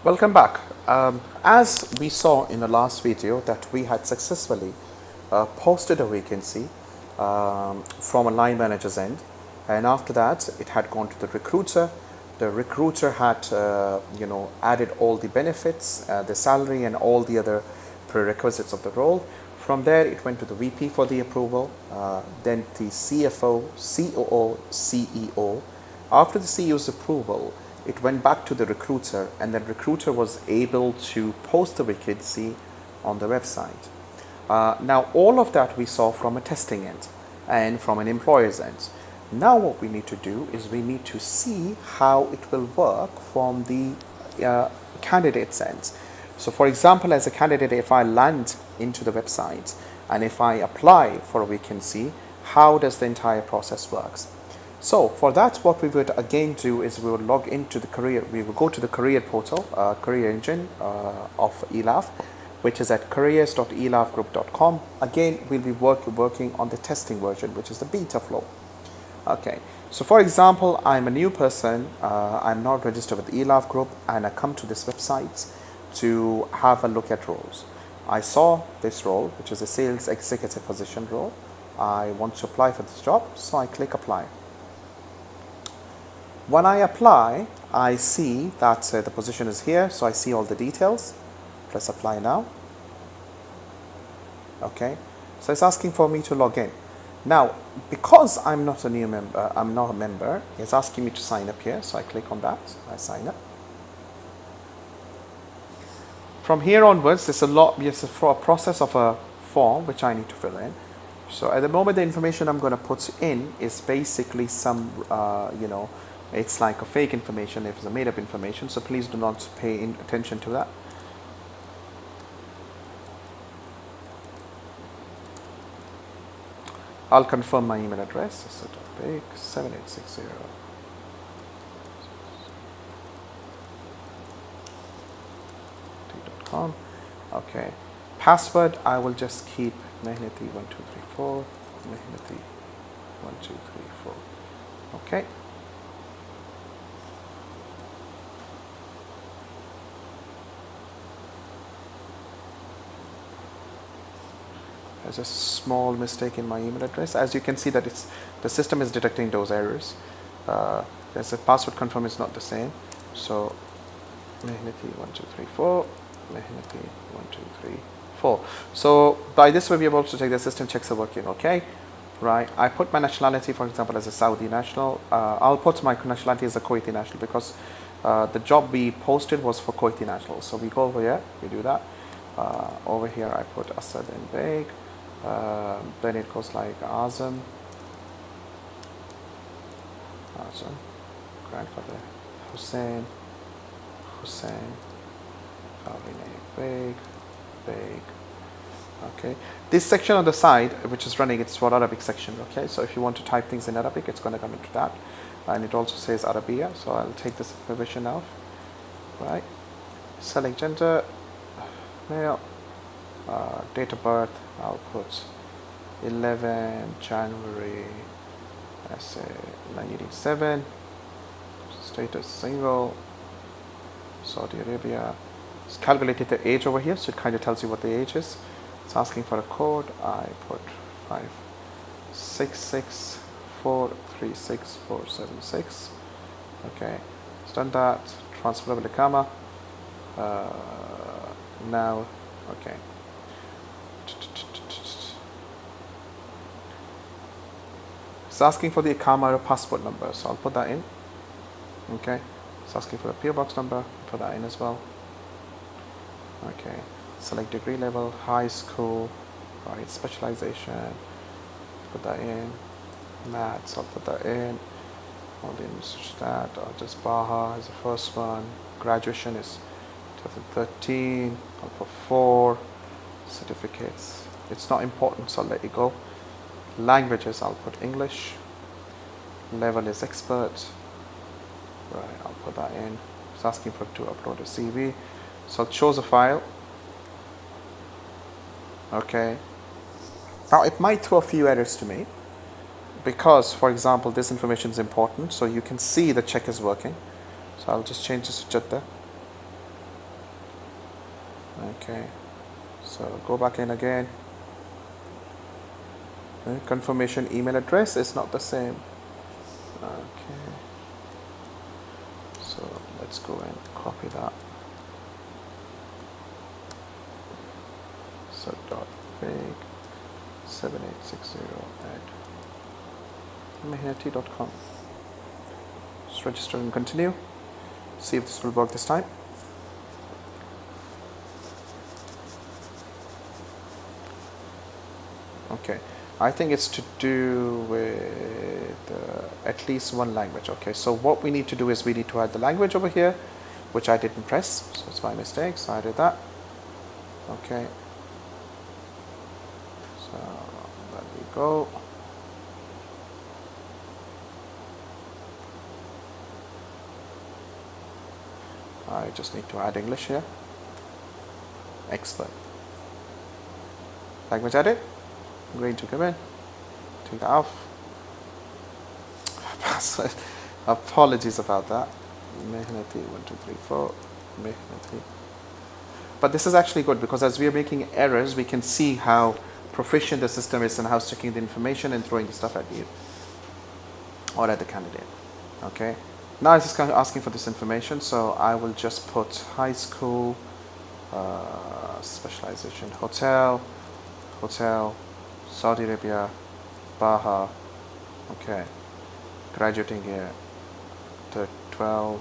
Welcome back. As we saw in the last video that we had successfully posted a vacancy from a line manager's end, and after that it had gone to the recruiter. The recruiter had added all the benefits, the salary and all the other prerequisites of the role. From there it went to the VP for the approval, then the CFO, COO, CEO. After the CEO's approval, it went back to the recruiter, and the recruiter was able to post the vacancy on the website. Now all of that we saw from a testing end and from an employer's end. Now what we need to do is we need to see how it will work from the candidate's end. So for example, as a candidate, if I land into the website and if I apply for a vacancy, how does the entire process works? So for that, what we would again do is we would log into the career. We will go to the career portal, career engine of ELAF, which is at careers.elafgroup.com. Again, we'll be working on the testing version, which is the beta flow. Okay, so for example, I'm a new person. I'm not registered with ELAF Group, and I come to this website to have a look at roles. I saw this role, which is a sales executive position role. I want to apply for this job, so I click apply. When I apply, I see that the position is here, so I see all the details. Press apply now. Okay, so it's asking for me to log in. Now, because I'm not a new member, I'm not a member, it's asking me to sign up here, so I click on that, I sign up. From here onwards, there's a process of a form which I need to fill in. So at the moment, the information I'm going to put in is basically some, it's like a fake information, it's a made up information, so please do not pay attention to that. I'll confirm my email address, so big 7860. .com. Okay, password I will just keep Mehnati1234, Mehnati1234. Okay. There's a small mistake in my email address. As you can see that the system is detecting those errors. There's a password confirm is not the same. So Mehnati1234, Mehnati1234. So by this way we have also checked the system checks are working okay. Right, I put my nationality, for example, as a Saudi national. I'll put my nationality as a Kuwaiti national because the job we posted was for Kuwaiti nationals. So we go over here, we do that. Over here I put Asad and Beg. Then it goes like Azam, grandfather, Hussein, Beg. Okay, this section on the side which is running, it's for Arabic section. Okay, so if you want to type things in Arabic, it's going to come into that, and it also says Arabia, so I'll take this permission off. Right, select gender, male, date of birth I'll put 11 January, let's say 1987, status single, Saudi Arabia. It's calculated the age over here, so it kind of tells you what the age is. It's asking for a code. I put 566436476. Okay, it's done that. Transferable Ikama. Now, okay. It's asking for the Ikama or passport number, so I'll put that in. Okay, it's asking for the PO box number, put that in as well. Okay, select degree level, high school, right, specialization, put that in. Maths, I'll put that in. I'll that, I'll just Baha is the first one. Graduation is 2013, I'll put 4. Certificates, it's not important, so I'll let it go. Languages, I'll put English. Level is expert. Right, I'll put that in. It's asking for to upload a CV, so I'll choose a file. Okay, now it might throw a few errors to me because, for example, this information is important, so you can see the check is working. So I'll just change this to Jeddah. Okay, so go back in again. Confirmation email address is not the same. Okay, so let's go and copy that. So dot big 7860 at mehnati.com. Just register and continue. See if this will work this time. Okay, I think it's to do with at least one language. Okay, so what we need to do is we need to add the language over here, which I didn't press, so it's my mistake, so I did that. Okay, so there we go. I just need to add English here. Expert. Language added. Going to come in. Take that off. Password. Apologies about that. Mehnati 1234. Mehnati. But this is actually good because as we are making errors, we can see how proficient the system is and how it's checking the information and throwing the stuff at you or at the candidate. Okay. Now it's just kind of asking for this information, so I will just put high school, specialization, hotel, Saudi Arabia, Baha, okay, graduating year, 12,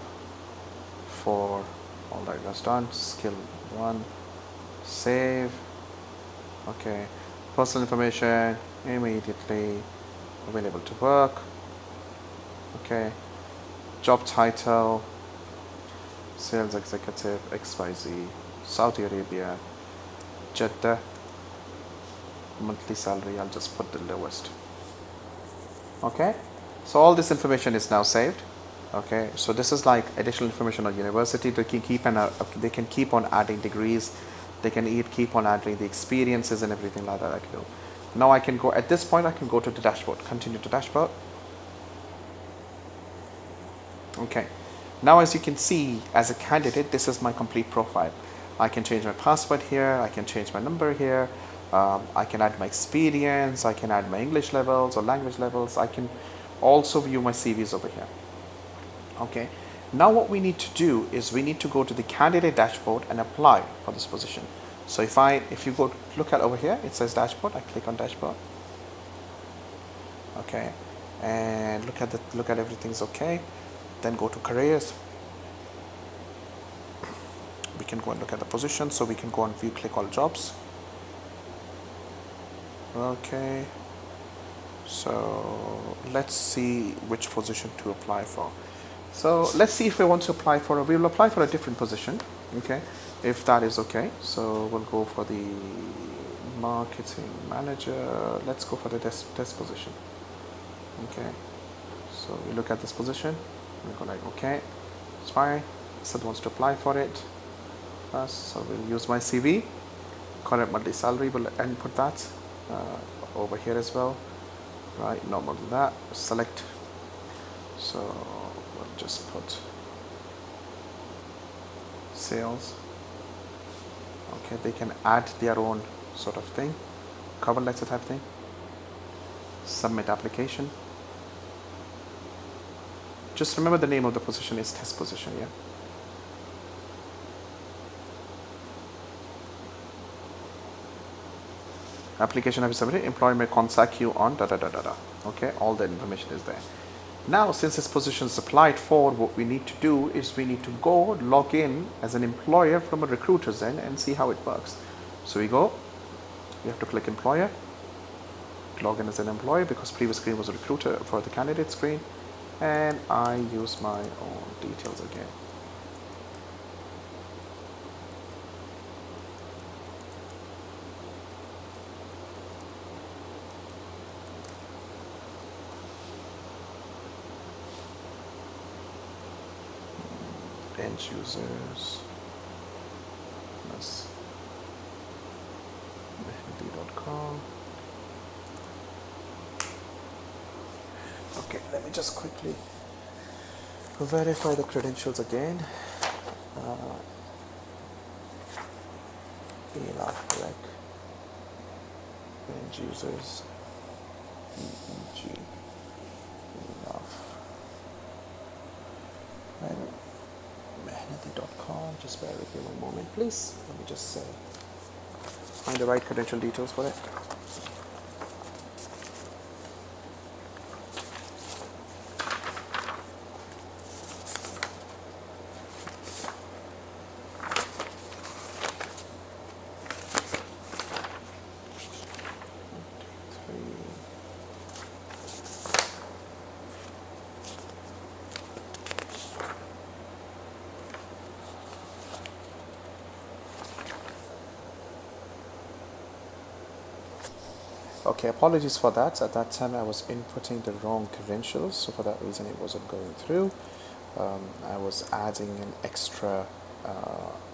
4, all right, that's done, skill 1, save, okay, personal information, immediately available to work, okay, job title, sales executive, XYZ, Saudi Arabia, Jeddah, monthly salary, I'll just put the lowest. Okay, so all this information is now saved. Okay, so this is like additional information on university. They can keep on adding degrees, they can keep on adding the experiences and everything like that. I can do. Now I can go, at this point I can go to the dashboard, continue to dashboard. Okay, now as you can see, as a candidate, this is my complete profile. I can change my password here, I can change my number here, I can add my experience, I can add my English levels or language levels, I can also view my CVs over here. Okay, now what we need to do is we need to go to the candidate dashboard and apply for this position. So if you go look at over here, it says dashboard, I click on dashboard. Okay, and look at everything's okay. Then go to careers. We can go and look at the position, so we can go and view, click all jobs. Okay, so let's see which position to apply for. So let's see if we want to apply for we will apply for a different position, okay, if that is okay. So we'll go for the marketing manager. Let's go for the desk position. Okay, so we look at this position, we go like, okay, it's fine. So it wants to apply for it. So we'll use my CV, current monthly salary, we'll input that over here as well, right? No more than that. Select. So we'll just put sales. Okay, they can add their own sort of thing, cover letter type thing. Submit application. Just remember the name of the position is test position, yeah. Application have submitted, employer may contact you on da da da da da. Okay, all the information is there. Now, since this position is applied for, what we need to do is we need to go log in as an employer from a recruiter's end and see how it works. So we have to click employer, log in as an employer because previous screen was a recruiter for the candidate screen, and I use my own details again. End users plus mehnati.com. Okay, let me just quickly verify the credentials again. ELAF rec end users EEG ELAF and mehnati.com. Just bear with me one moment, please. Let me just find the right credential details for it. Okay, apologies for that. At that time I was inputting the wrong credentials, so for that reason it wasn't going through. I was adding an extra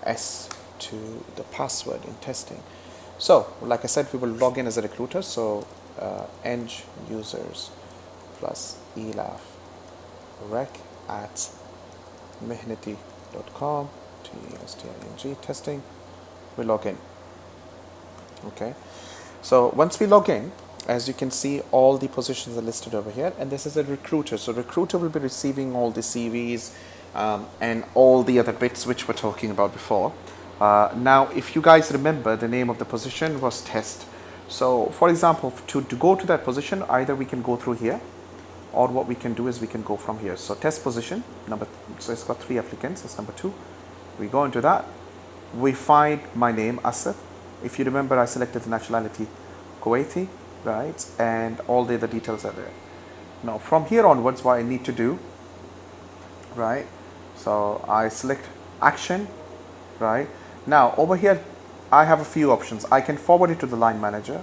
S to the password in testing. So, like I said, we will log in as a recruiter, so end users plus ELAF rec at mehnati.com, testing, testing, we log in. Okay. So once we log in, as you can see, all the positions are listed over here, and this is a recruiter. So recruiter will be receiving all the CVs and all the other bits which we're talking about before. Now, if you guys remember, the name of the position was test. So for example, to go to that position, either we can go through here, or what we can do is we can go from here. So test position, so it's got 3 applicants, it's number 2. We go into that, we find my name, Asad. If you remember, I selected the nationality Kuwaiti, right? And all the other details are there. Now, from here onwards, what I need to do, right? So I select action, right? Now, over here, I have a few options. I can forward it to the line manager.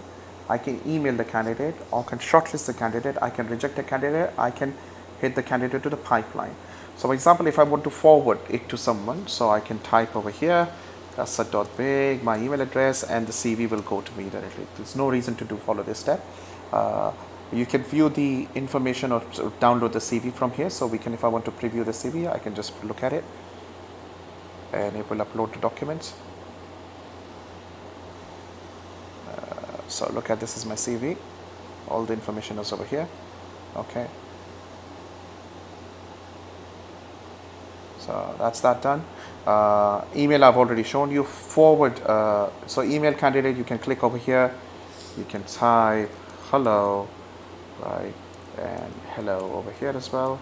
I can email the candidate, or can shortlist the candidate. I can reject a candidate. I can hit the candidate to the pipeline. So, for example, if I want to forward it to someone, so I can type over here, Asad.beg, my email address, and the CV will go to me directly. There's no reason to follow this step. You can view the information or download the CV from here. So we can, if I want to preview the CV, I can just look at it, and it will upload the documents. So look at, this is my CV. All the information is over here. Okay. So that's that done. Email I've already shown you. Forward, so email candidate, you can click over here, you can type hello, right, and hello over here as well,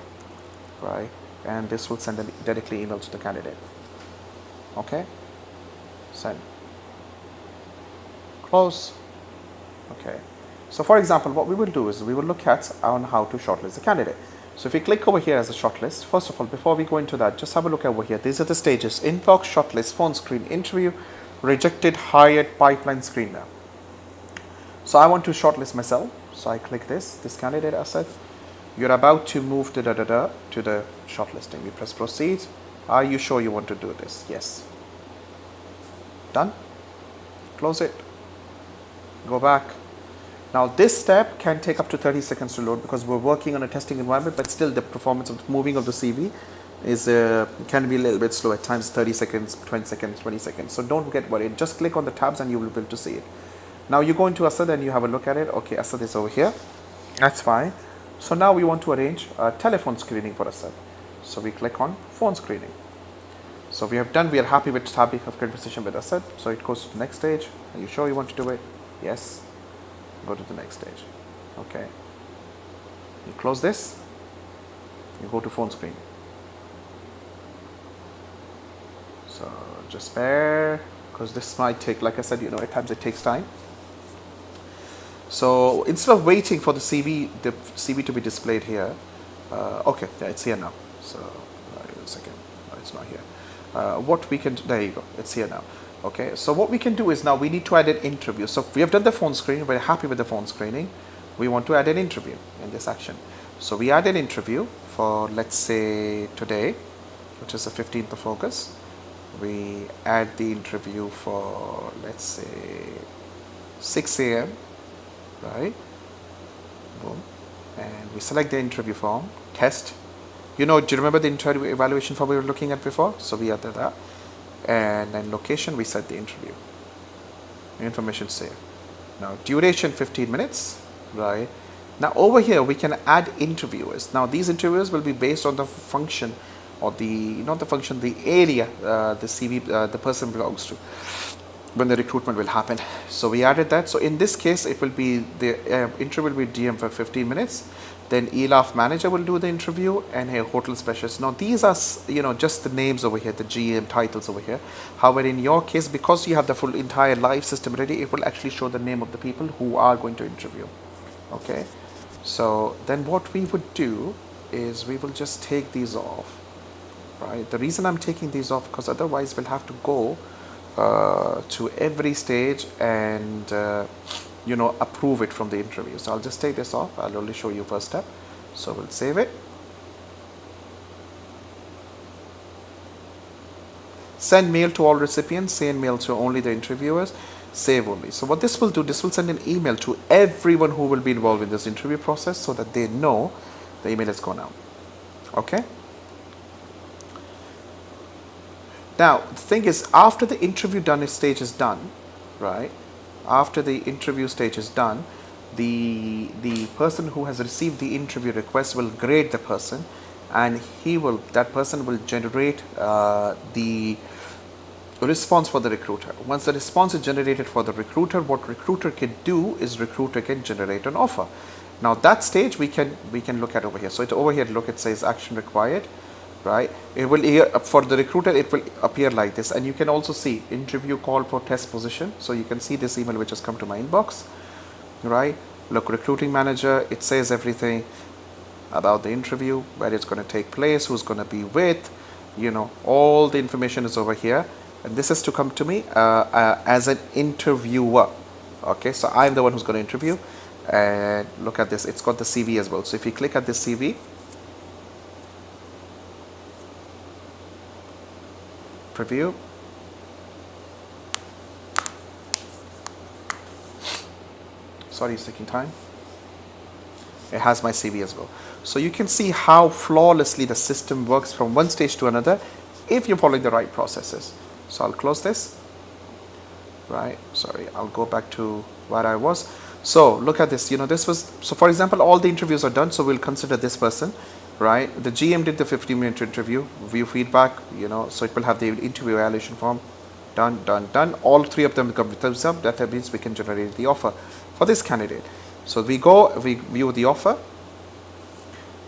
right, and this will send a directly email to the candidate. Okay, send, close. Okay, so for example, what we will do is we will look at on how to shortlist the candidate. So if we click over here as a shortlist, first of all, before we go into that, just have a look over here. These are the stages: inbox, shortlist, phone screen, interview, rejected, hired, pipeline, screen now. So I want to shortlist myself. So I click this candidate asset. You're about to move to the shortlisting. We press proceed. Are you sure you want to do this? Yes. Done. Close it. Go back. Now this step can take up to 30 seconds to load because we're working on a testing environment, but still the performance of the moving of the CV is can be a little bit slow at times, 30 seconds, 20 seconds, 20 seconds. So don't get worried. Just click on the tabs and you will be able to see it. Now you go into Asad and you have a look at it. Okay, Asad is over here. That's fine. So now we want to arrange a telephone screening for Asad. So we click on phone screening. So we have done, we are happy with topic of conversation with Asad. So it goes to the next stage. Are you sure you want to do it? Yes. Go to the next stage. Okay. You close this. You go to phone screen. So just bear, because this might take, like I said, at times it takes time. So instead of waiting for the CV to be displayed here, okay, yeah, it's here now. So wait a second, no, it's not here. What we can, there you go, it's here now. Okay, so what we can do is now we need to add an interview. So we have done the phone screening, we're happy with the phone screening. We want to add an interview in this action. So we add an interview for, let's say, today, which is the 15th of August. We add the interview for, let's say, 6 a.m., right? Boom. And we select the interview form, test. Do you remember the interview evaluation form we were looking at before? So we added that. And then location, we set the interview. information saved. Now duration 15 minutes, right? Now over here we can add interviewers. Now these interviewers will be based on the function or the, not the function, the area the CV, the person belongs to when the recruitment will happen. So we added that. So in this case it will be the interview will be DM for 15 minutes. Then ELAF manager will do the interview and a hotel specialist. Now these are, just the names over here, the GM titles over here. However, in your case, because you have the full entire live system ready, it will actually show the name of the people who are going to interview. Okay. So then what we would do is we will just take these off, right? The reason I'm taking these off because otherwise we'll have to go to every stage and approve it from the interview. So I'll just take this off. I'll only show you first step. So we'll save it. Send mail to all recipients, send mail to only the interviewers, save only. So what this will do, this will send an email to everyone who will be involved in this interview process so that they know the email has gone out. Okay. Now the thing is, after the interview stage is done, right? After the interview stage is done, the person who has received the interview request will grade the person, and that person will generate the response for the recruiter. Once the response is generated for the recruiter, what recruiter can do is recruiter can generate an offer. Now that stage we can look at over here. So it over here, look, it says action required, right? It will for the recruiter, it will appear like this, and you can also see interview call for test position. So you can see this email which has come to my inbox, right? Look, recruiting manager, it says everything about the interview, where it's going to take place, who's going to be with, all the information is over here, and this is to come to me as an interviewer. Okay, so I'm the one who's going to interview, and look at this, it's got the CV as well. So if you click at this CV, preview, sorry, it's taking time. It has my CV as well. So you can see how flawlessly the system works from one stage to another if you're following the right processes. So I'll close this, right? Sorry, I'll go back to where I was. So look at this, so for example, all the interviews are done. So we'll consider this person, right? The GM did the 15-minute interview, view feedback, so it will have the interview evaluation form, done. All three of them come with thumbs up. That means we can generate the offer for this candidate. So we view the offer.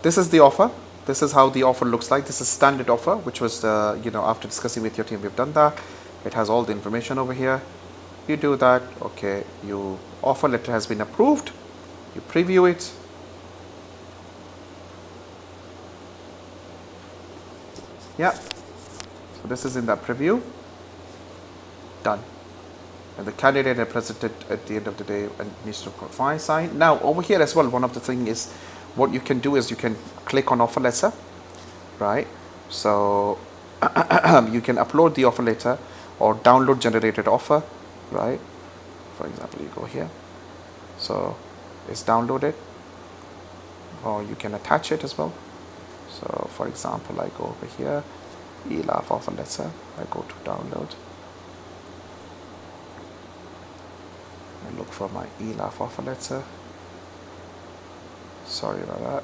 This is the offer. This is how the offer looks like. This is standard offer, which was, after discussing with your team, we've done that. It has all the information over here. You do that. Okay, offer letter has been approved. You preview it. Yeah. So this is in that preview. Done. And the candidate represented at the end of the day and needs to sign. Now over here as well, one of the things is what you can do is you can click on offer letter, right? So you can upload the offer letter or download generated offer, right? For example, you go here, so it's downloaded, or you can attach it as well. So for example, I go over here, ELAF offer letter, I go to download. I look for my ELAF offer letter. Sorry about that.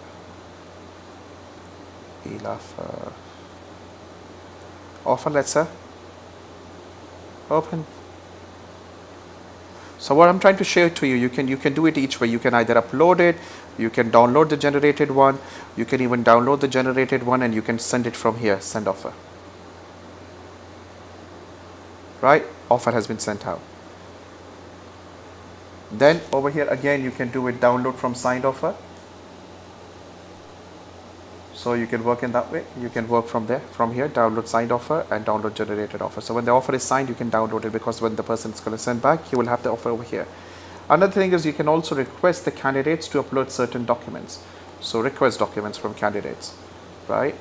ELAF offer letter. Open. So what I'm trying to share to you, you can do it each way. You can either upload it, you can download the generated one, you can even download the generated one and you can send it from here, send offer. Right? Offer has been sent out. Then over here again you can do it download from signed offer. So you can work in that way. You can work from here, download signed offer and download generated offer. So when the offer is signed, you can download it, because when the person is going to send back, he will have the offer over here. Another thing is you can also request the candidates to upload certain documents. So request documents from candidates, right?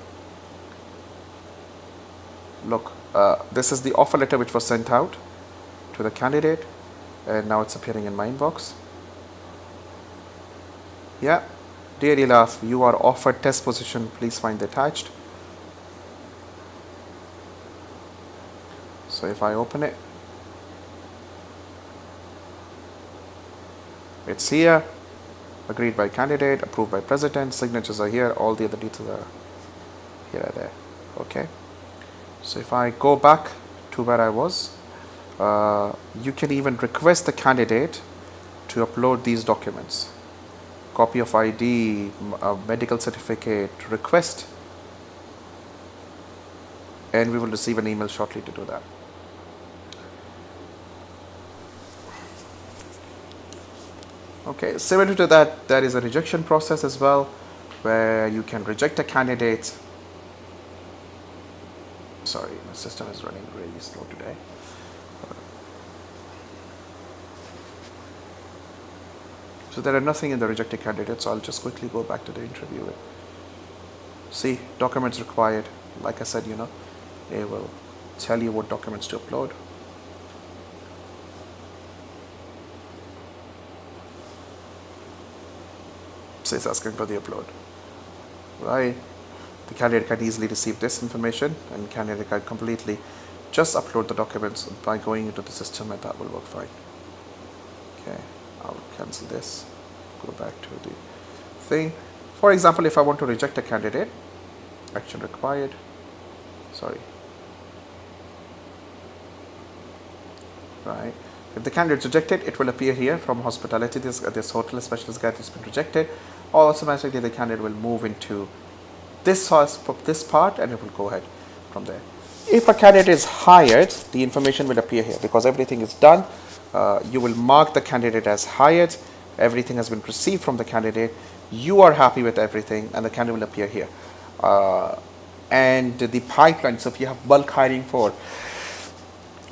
Look, this is the offer letter which was sent out to the candidate, and now it's appearing in my inbox. Yeah. Dear ELAF, you are offered test position. Please find attached. So if I open it, It's here, agreed by candidate, approved by president, signatures are here, all the other details are here and there. Okay, so if I go back to where I was, you can even request the candidate to upload these documents. Copy of ID, medical certificate, request, and we will receive an email shortly to do that. Okay, similar to that, there is a rejection process as well, where you can reject a candidate. Sorry, my system is running really slow today. So there are nothing in the rejected candidate, so I'll just quickly go back to the interview. See, documents required. Like I said, it will tell you what documents to upload. So it's asking for the upload. Right? The candidate can easily receive this information, and candidate can completely just upload the documents by going into the system, and that will work fine. Okay, I'll cancel this, go back to the thing. For example, if I want to reject a candidate, action required, sorry, right? If the candidate is rejected, it will appear here from hospitality, this hotel specialist guide has been rejected. Automatically the candidate will move into this part, and it will go ahead from there. If a candidate is hired, the information will appear here because everything is done. You will mark the candidate as hired. Everything has been received from the candidate. You are happy with everything, and the candidate will appear here. And the pipeline, so if you have bulk hiring for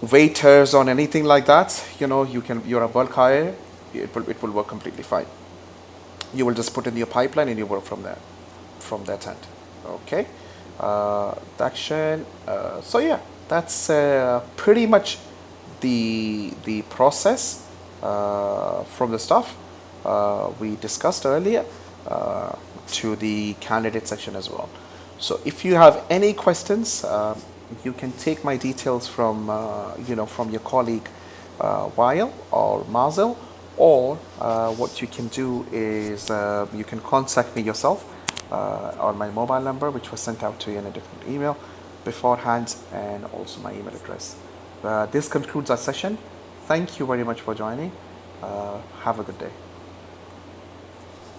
waiters or anything like that, you're a bulk hire, it will work completely fine. You will just put in your pipeline and you work from that end. Okay, the action. So yeah, that's pretty much the process from the stuff we discussed earlier to the candidate section as well. So if you have any questions, you can take my details from from your colleague Wael or Mazel, or what you can do is you can contact me yourself on my mobile number, which was sent out to you in a different email beforehand, and also my email address. This concludes our session. Thank you very much for joining. Have a good day.